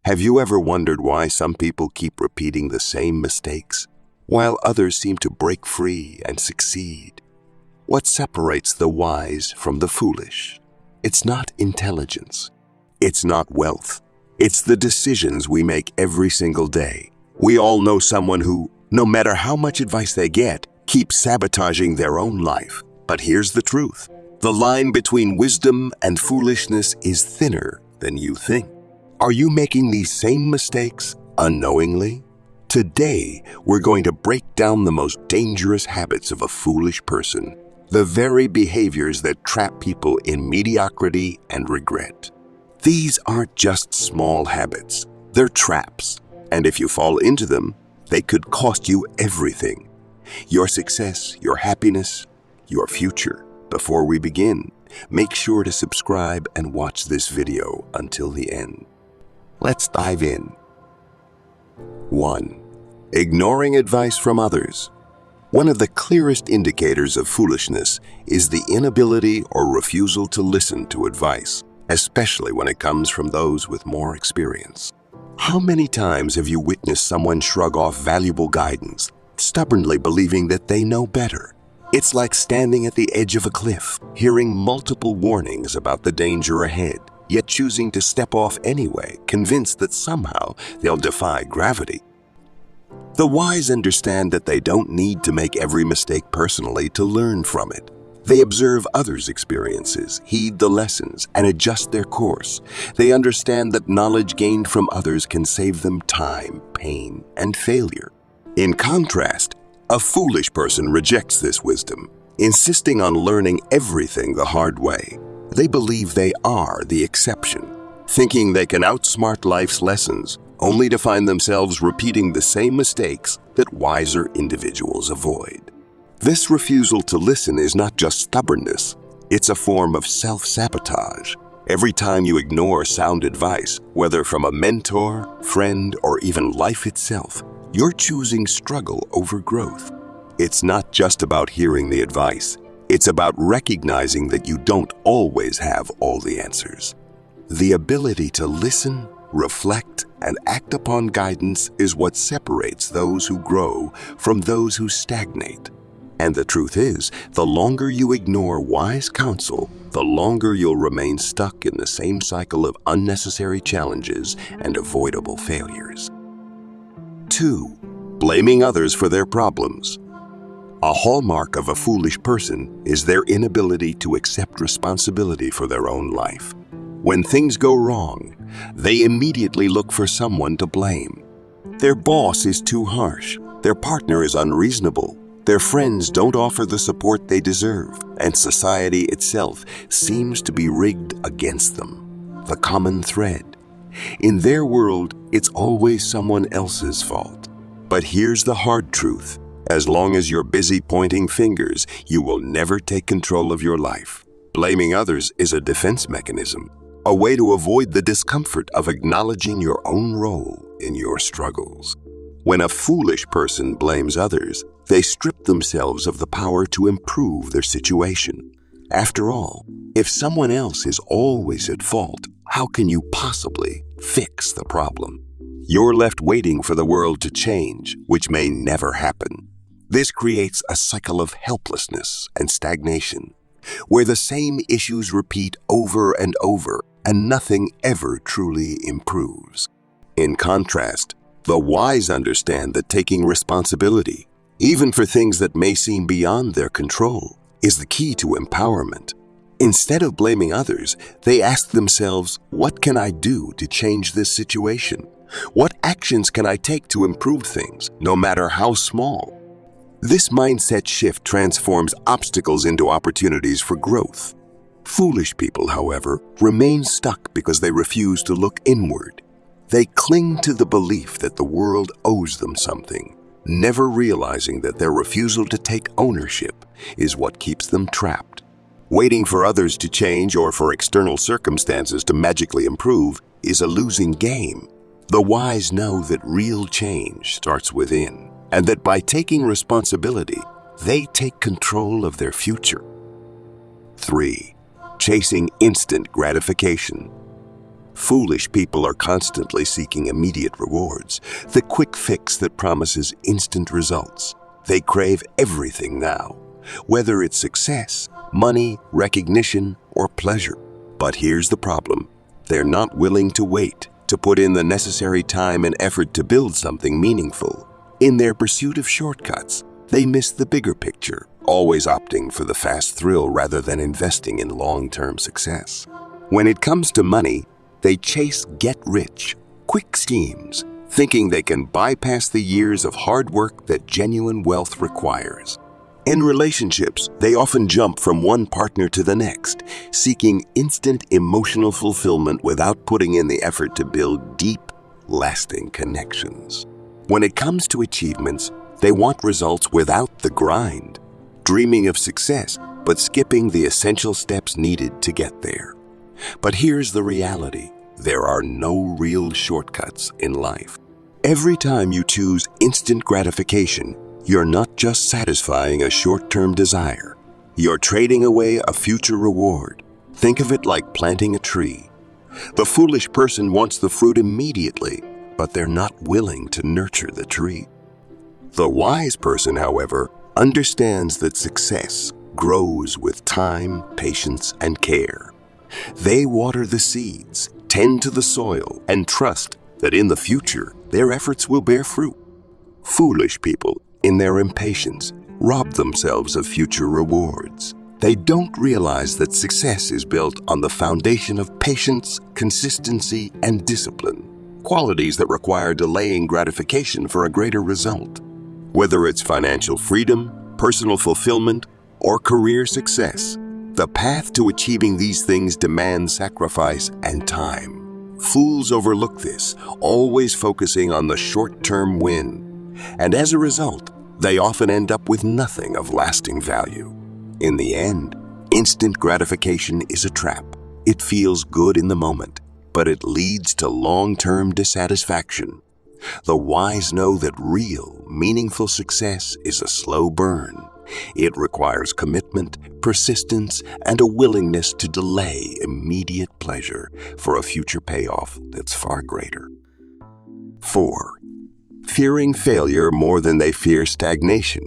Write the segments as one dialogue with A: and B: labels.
A: Have you ever wondered why some people keep repeating the same mistakes, while others seem to break free and succeed? What separates the wise from the foolish? It's not intelligence. It's not wealth. It's the decisions we make every single day. We all know someone who, no matter how much advice they get, keeps sabotaging their own life. But here's the truth. The line between wisdom and foolishness is thinner than you think. Are you making these same mistakes unknowingly? Today, we're going to break down the most dangerous habits of a foolish person, the very behaviors that trap people in mediocrity and regret. These aren't just small habits, they're traps, and if you fall into them, they could cost you everything. Your success, your happiness, your future. Before we begin, make sure to subscribe and watch this video until the end. Let's dive in. 1. Ignoring advice from others. One of the clearest indicators of foolishness is the inability or refusal to listen to advice, especially when it comes from those with more experience. How many times have you witnessed someone shrug off valuable guidance, stubbornly believing that they know better? It's like standing at the edge of a cliff, hearing multiple warnings about the danger ahead, yet choosing to step off anyway, convinced that somehow they'll defy gravity. The wise understand that they don't need to make every mistake personally to learn from it. They observe others' experiences, heed the lessons, and adjust their course. They understand that knowledge gained from others can save them time, pain, and failure. In contrast, a foolish person rejects this wisdom, insisting on learning everything the hard way. They believe they are the exception, thinking they can outsmart life's lessons, only to find themselves repeating the same mistakes that wiser individuals avoid. This refusal to listen is not just stubbornness, it's a form of self-sabotage. Every time you ignore sound advice, whether from a mentor, friend, or even life itself, you're choosing struggle over growth. It's not just about hearing the advice. It's about recognizing that you don't always have all the answers. The ability to listen, reflect, and act upon guidance is what separates those who grow from those who stagnate. And the truth is, the longer you ignore wise counsel, the longer you'll remain stuck in the same cycle of unnecessary challenges and avoidable failures. 2. Blaming others for their problems. A hallmark of a foolish person is their inability to accept responsibility for their own life. When things go wrong, they immediately look for someone to blame. Their boss is too harsh, their partner is unreasonable, their friends don't offer the support they deserve, and society itself seems to be rigged against them. The common thread. In their world, it's always someone else's fault. But here's the hard truth. As long as you're busy pointing fingers, you will never take control of your life. Blaming others is a defense mechanism, a way to avoid the discomfort of acknowledging your own role in your struggles. When a foolish person blames others, they strip themselves of the power to improve their situation. After all, if someone else is always at fault, how can you possibly fix the problem? You're left waiting for the world to change, which may never happen. This creates a cycle of helplessness and stagnation, where the same issues repeat over and over, and nothing ever truly improves. In contrast, the wise understand that taking responsibility, even for things that may seem beyond their control, is the key to empowerment. Instead of blaming others, they ask themselves, what can I do to change this situation? What actions can I take to improve things, no matter how small? This mindset shift transforms obstacles into opportunities for growth. Foolish people, however, remain stuck because they refuse to look inward. They cling to the belief that the world owes them something, never realizing that their refusal to take ownership is what keeps them trapped. Waiting for others to change or for external circumstances to magically improve is a losing game. The wise know that real change starts within, and that by taking responsibility, they take control of their future. 3. Chasing instant gratification. Foolish people are constantly seeking immediate rewards, the quick fix that promises instant results. They crave everything now, whether it's success, money, recognition, or pleasure. But here's the problem. They're not willing to wait, to put in the necessary time and effort to build something meaningful. In their pursuit of shortcuts, they miss the bigger picture, always opting for the fast thrill rather than investing in long-term success. When it comes to money, they chase get-rich, quick schemes, thinking they can bypass the years of hard work that genuine wealth requires. In relationships, they often jump from one partner to the next, seeking instant emotional fulfillment without putting in the effort to build deep, lasting connections. When it comes to achievements, they want results without the grind, dreaming of success, but skipping the essential steps needed to get there. But here's the reality. There are no real shortcuts in life. Every time you choose instant gratification, you're not just satisfying a short-term desire. You're trading away a future reward. Think of it like planting a tree. The foolish person wants the fruit immediately, but they're not willing to nurture the tree. The wise person, however, understands that success grows with time, patience, and care. They water the seeds, tend to the soil, and trust that in the future, their efforts will bear fruit. Foolish people, in their impatience, rob themselves of future rewards. They don't realize that success is built on the foundation of patience, consistency, and discipline, qualities that require delaying gratification for a greater result. Whether it's financial freedom, personal fulfillment, or career success, the path to achieving these things demands sacrifice and time. Fools overlook this, always focusing on the short-term win. And as a result, they often end up with nothing of lasting value. In the end, instant gratification is a trap. It feels good in the moment, but it leads to long-term dissatisfaction. The wise know that real, meaningful success is a slow burn. It requires commitment, persistence, and a willingness to delay immediate pleasure for a future payoff that's far greater. 4. Fearing failure more than they fear stagnation.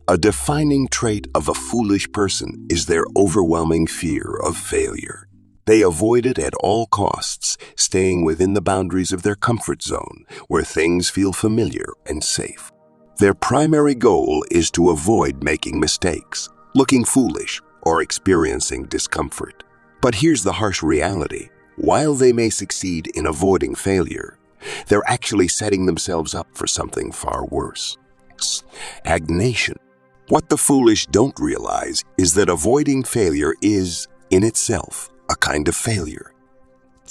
A: A defining trait of a foolish person is their overwhelming fear of failure. They avoid it at all costs, staying within the boundaries of their comfort zone, where things feel familiar and safe. Their primary goal is to avoid making mistakes, looking foolish, or experiencing discomfort. But here's the harsh reality. While they may succeed in avoiding failure, they're actually setting themselves up for something far worse. Stagnation. What the foolish don't realize is that avoiding failure is, in itself, a kind of failure.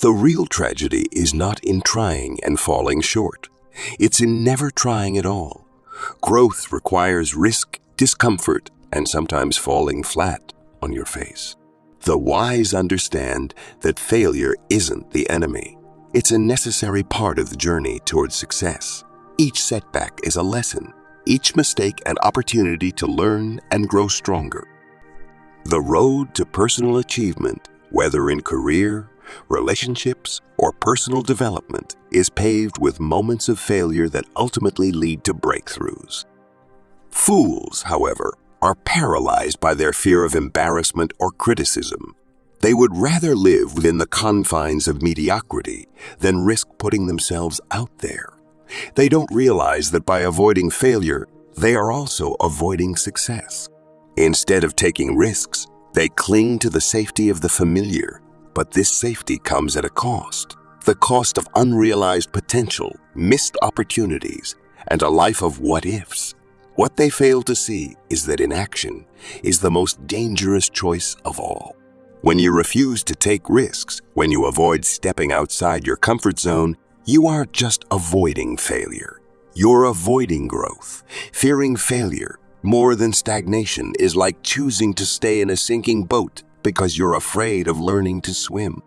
A: The real tragedy is not in trying and falling short. It's in never trying at all. Growth requires risk, discomfort, and sometimes falling flat on your face. The wise understand that failure isn't the enemy. It's a necessary part of the journey towards success. Each setback is a lesson, each mistake an opportunity to learn and grow stronger. The road to personal achievement, whether in career, relationships, or personal development, is paved with moments of failure that ultimately lead to breakthroughs. Fools, however, are paralyzed by their fear of embarrassment or criticism. They would rather live within the confines of mediocrity than risk putting themselves out there. They don't realize that by avoiding failure, they are also avoiding success. Instead of taking risks, they cling to the safety of the familiar. But this safety comes at a cost. The cost of unrealized potential, missed opportunities, and a life of what-ifs. What they fail to see is that inaction is the most dangerous choice of all. When you refuse to take risks, when you avoid stepping outside your comfort zone, you aren't just avoiding failure. You're avoiding growth. Fearing failure more than stagnation is like choosing to stay in a sinking boat because you're afraid of learning to swim.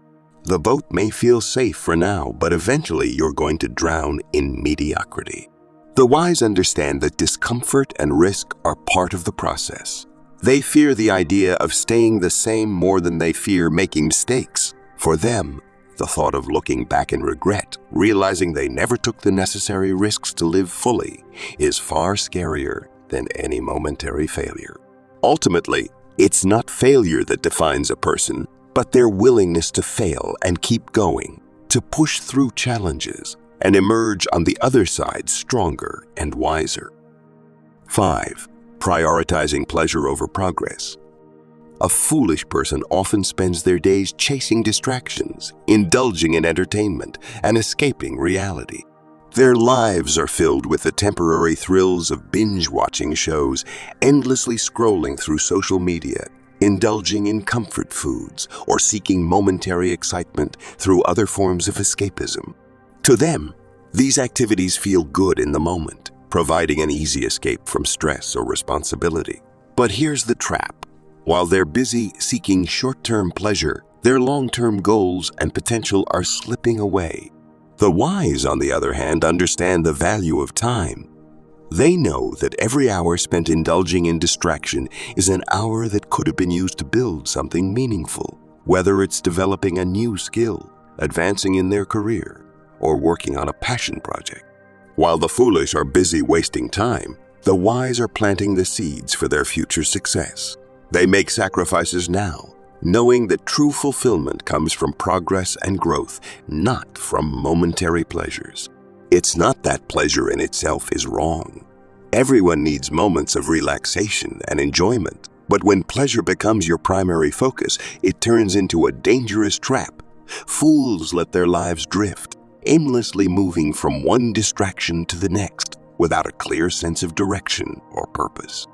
A: The boat may feel safe for now, but eventually you're going to drown in mediocrity. The wise understand that discomfort and risk are part of the process. They fear the idea of staying the same more than they fear making mistakes. For them, The thought of looking back in regret, realizing they never took the necessary risks to live fully, is far scarier than any momentary failure. Ultimately, it's not failure that defines a person, but their willingness to fail and keep going, to push through challenges and emerge on the other side stronger and wiser. 5. Prioritizing pleasure over progress. A foolish person often spends their days chasing distractions, indulging in entertainment, and escaping reality. Their lives are filled with the temporary thrills of binge-watching shows, endlessly scrolling through social media, indulging in comfort foods, or seeking momentary excitement through other forms of escapism. To them, these activities feel good in the moment, providing an easy escape from stress or responsibility. But here's the trap. While they're busy seeking short-term pleasure, their long-term goals and potential are slipping away. The wise, on the other hand, understand the value of time. They know that every hour spent indulging in distraction is an hour that could have been used to build something meaningful, whether it's developing a new skill, advancing in their career, or working on a passion project. While the foolish are busy wasting time, the wise are planting the seeds for their future success. They make sacrifices now, knowing that true fulfillment comes from progress and growth, not from momentary pleasures. It's not that pleasure in itself is wrong. Everyone needs moments of relaxation and enjoyment, but when pleasure becomes your primary focus, it turns into a dangerous trap. Fools let their lives drift, aimlessly moving from one distraction to the next, without a clear sense of direction or purpose.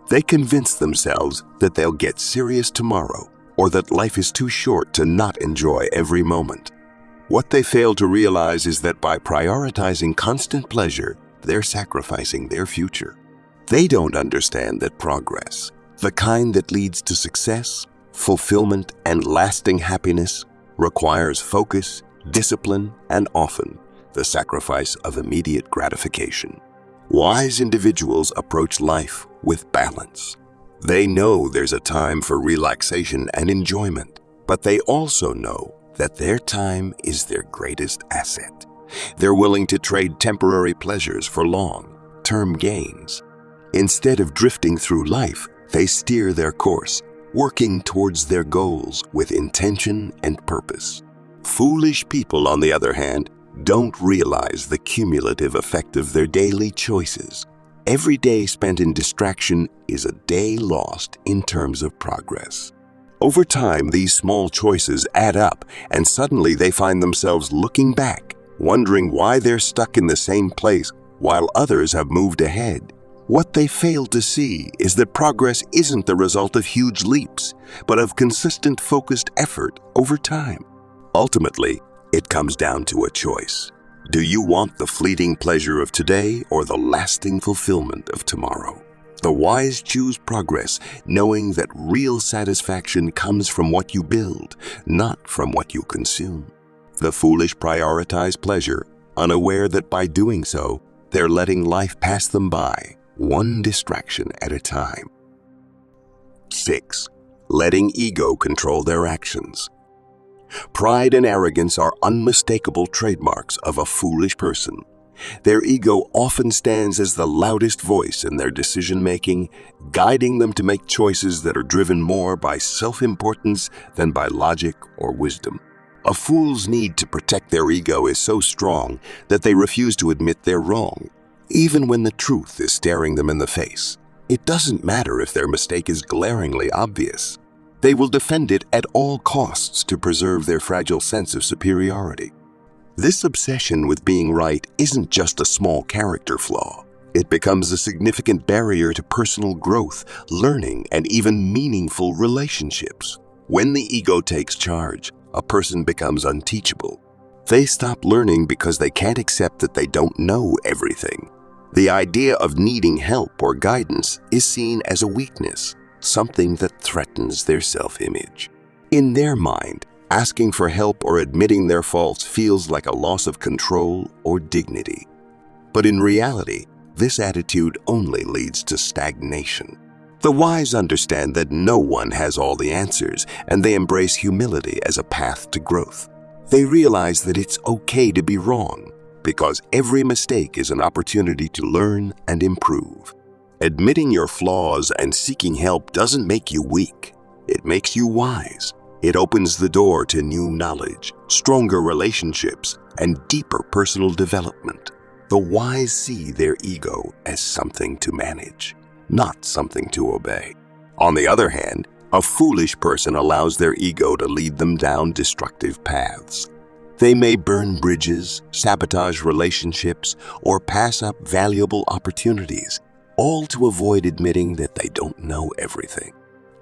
A: They convince themselves that they'll get serious tomorrow, or that life is too short to not enjoy every moment. What they fail to realize is that by prioritizing constant pleasure, they're sacrificing their future. They don't understand that progress, the kind that leads to success, fulfillment, and lasting happiness, requires focus, discipline, and often the sacrifice of immediate gratification. Wise individuals approach life with balance. They know there's a time for relaxation and enjoyment, but they also know that their time is their greatest asset. They're willing to trade temporary pleasures for long-term gains. Instead of drifting through life, they steer their course, working towards their goals with intention and purpose. Foolish people, on the other hand, don't realize the cumulative effect of their daily choices. Every day spent in distraction is a day lost in terms of progress. Over time, these small choices add up, and suddenly they find themselves looking back, wondering why they're stuck in the same place while others have moved ahead. What they fail to see is that progress isn't the result of huge leaps, but of consistent, focused effort over time. Ultimately, it comes down to a choice. Do you want the fleeting pleasure of today or the lasting fulfillment of tomorrow? The wise choose progress, knowing that real satisfaction comes from what you build, not from what you consume. The foolish prioritize pleasure, unaware that by doing so, they're letting life pass them by, one distraction at a time. 6. Letting ego control their actions. Pride and arrogance are unmistakable trademarks of a foolish person. Their ego often stands as the loudest voice in their decision-making, guiding them to make choices that are driven more by self-importance than by logic or wisdom. A fool's need to protect their ego is so strong that they refuse to admit they're wrong, even when the truth is staring them in the face. It doesn't matter if their mistake is glaringly obvious. They will defend it at all costs to preserve their fragile sense of superiority. This obsession with being right isn't just a small character flaw. It becomes a significant barrier to personal growth, learning, and even meaningful relationships. When the ego takes charge, a person becomes unteachable. They stop learning because they can't accept that they don't know everything. The idea of needing help or guidance is seen as a weakness, something that threatens their self-image. In their mind, asking for help or admitting their faults feels like a loss of control or dignity. But in reality, this attitude only leads to stagnation. The wise understand that no one has all the answers, and they embrace humility as a path to growth. They realize that it's okay to be wrong, because every mistake is an opportunity to learn and improve. Admitting your flaws and seeking help doesn't make you weak. It makes you wise. It opens the door to new knowledge, stronger relationships, and deeper personal development. The wise see their ego as something to manage, not something to obey. On the other hand, a foolish person allows their ego to lead them down destructive paths. They may burn bridges, sabotage relationships, or pass up valuable opportunities, all to avoid admitting that they don't know everything.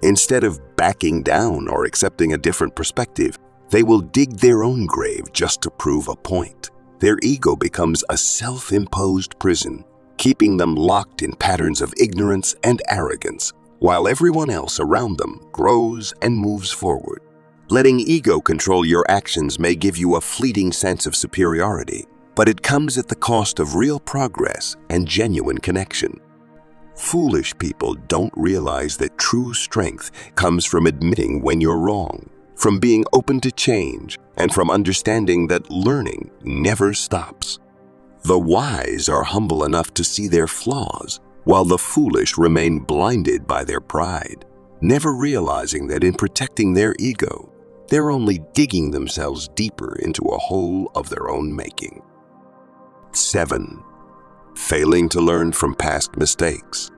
A: Instead of backing down or accepting a different perspective, they will dig their own grave just to prove a point. Their ego becomes a self-imposed prison, keeping them locked in patterns of ignorance and arrogance, while everyone else around them grows and moves forward. Letting ego control your actions may give you a fleeting sense of superiority, but it comes at the cost of real progress and genuine connection. Foolish people don't realize that true strength comes from admitting when you're wrong, from being open to change, and from understanding that learning never stops. The wise are humble enough to see their flaws, while the foolish remain blinded by their pride, never realizing that in protecting their ego, they're only digging themselves deeper into a hole of their own making. 7. Failing to learn from past mistakes.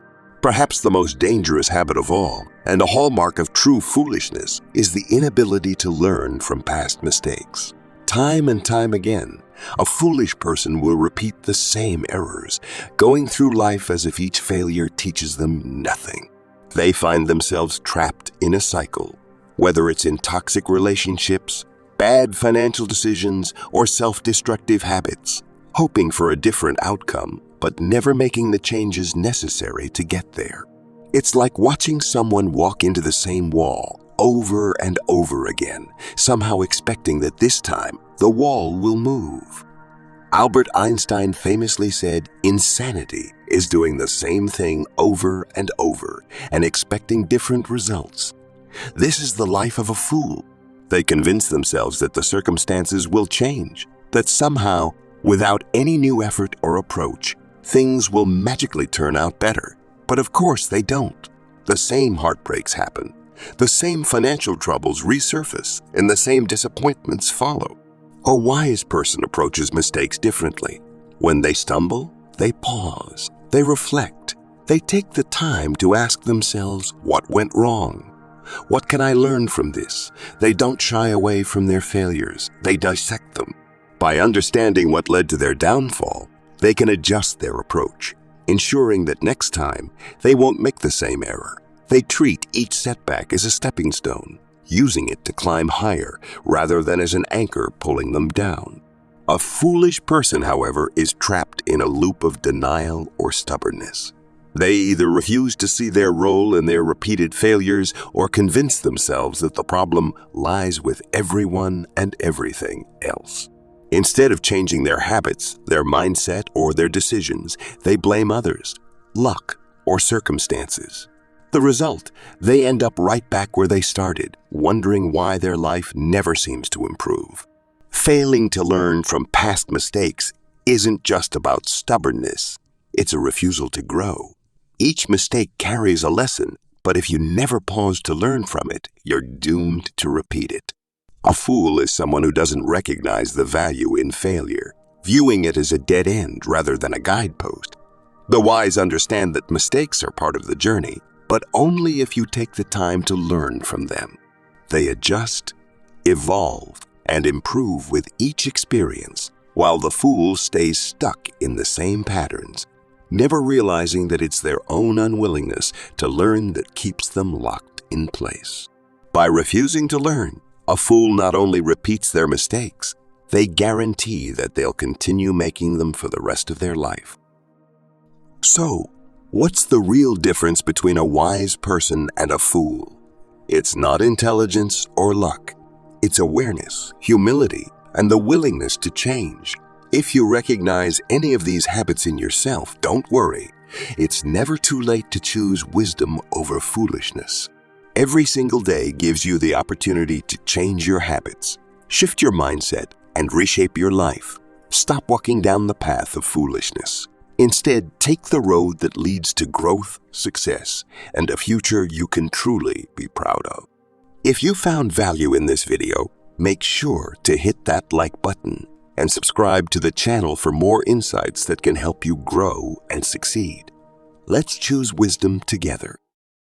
A: Perhaps the most dangerous habit of all, and a hallmark of true foolishness, is the inability to learn from past mistakes. Time and time again, a foolish person will repeat the same errors, going through life as if each failure teaches them nothing. They find themselves trapped in a cycle, whether it's in toxic relationships, bad financial decisions, or self-destructive habits, hoping for a different outcome, but never making the changes necessary to get there. It's like watching someone walk into the same wall over and over again, somehow expecting that this time the wall will move. Albert Einstein famously said, "Insanity is doing the same thing over and over and expecting different results." This is the life of a fool. They convince themselves that the circumstances will change, that somehow, without any new effort or approach, things will magically turn out better. But of course they don't. The same heartbreaks happen. The same financial troubles resurface, and the same disappointments follow. A wise person approaches mistakes differently. When they stumble, they pause, they reflect, they take the time to ask themselves, what went wrong? What can I learn from this? They don't shy away from their failures, they dissect them. By understanding what led to their downfall, they can adjust their approach, ensuring that next time they won't make the same error. They treat each setback as a stepping stone, using it to climb higher rather than as an anchor pulling them down. A foolish person, however, is trapped in a loop of denial or stubbornness. They either refuse to see their role in their repeated failures or convince themselves that the problem lies with everyone and everything else. Instead of changing their habits, their mindset, or their decisions, they blame others, luck, or circumstances. The result, they end up right back where they started, wondering why their life never seems to improve. Failing to learn from past mistakes isn't just about stubbornness, it's a refusal to grow. Each mistake carries a lesson, but if you never pause to learn from it, you're doomed to repeat it. A fool is someone who doesn't recognize the value in failure, viewing it as a dead end rather than a guidepost. The wise understand that mistakes are part of the journey, but only if you take the time to learn from them. They adjust, evolve, and improve with each experience, while the fool stays stuck in the same patterns, never realizing that it's their own unwillingness to learn that keeps them locked in place. By refusing to learn, a fool not only repeats their mistakes, they guarantee that they'll continue making them for the rest of their life. So, what's the real difference between a wise person and a fool? It's not intelligence or luck. It's awareness, humility, and the willingness to change. If you recognize any of these habits in yourself, don't worry. It's never too late to choose wisdom over foolishness. Every single day gives you the opportunity to change your habits, Shift your mindset and reshape your life. Stop walking down the path of foolishness. Instead, take the road that leads to growth, success, and a future you can truly be proud of. If you found value in this video, make sure to hit that like button and subscribe to the channel for more insights that can help you grow and succeed. Let's choose wisdom together.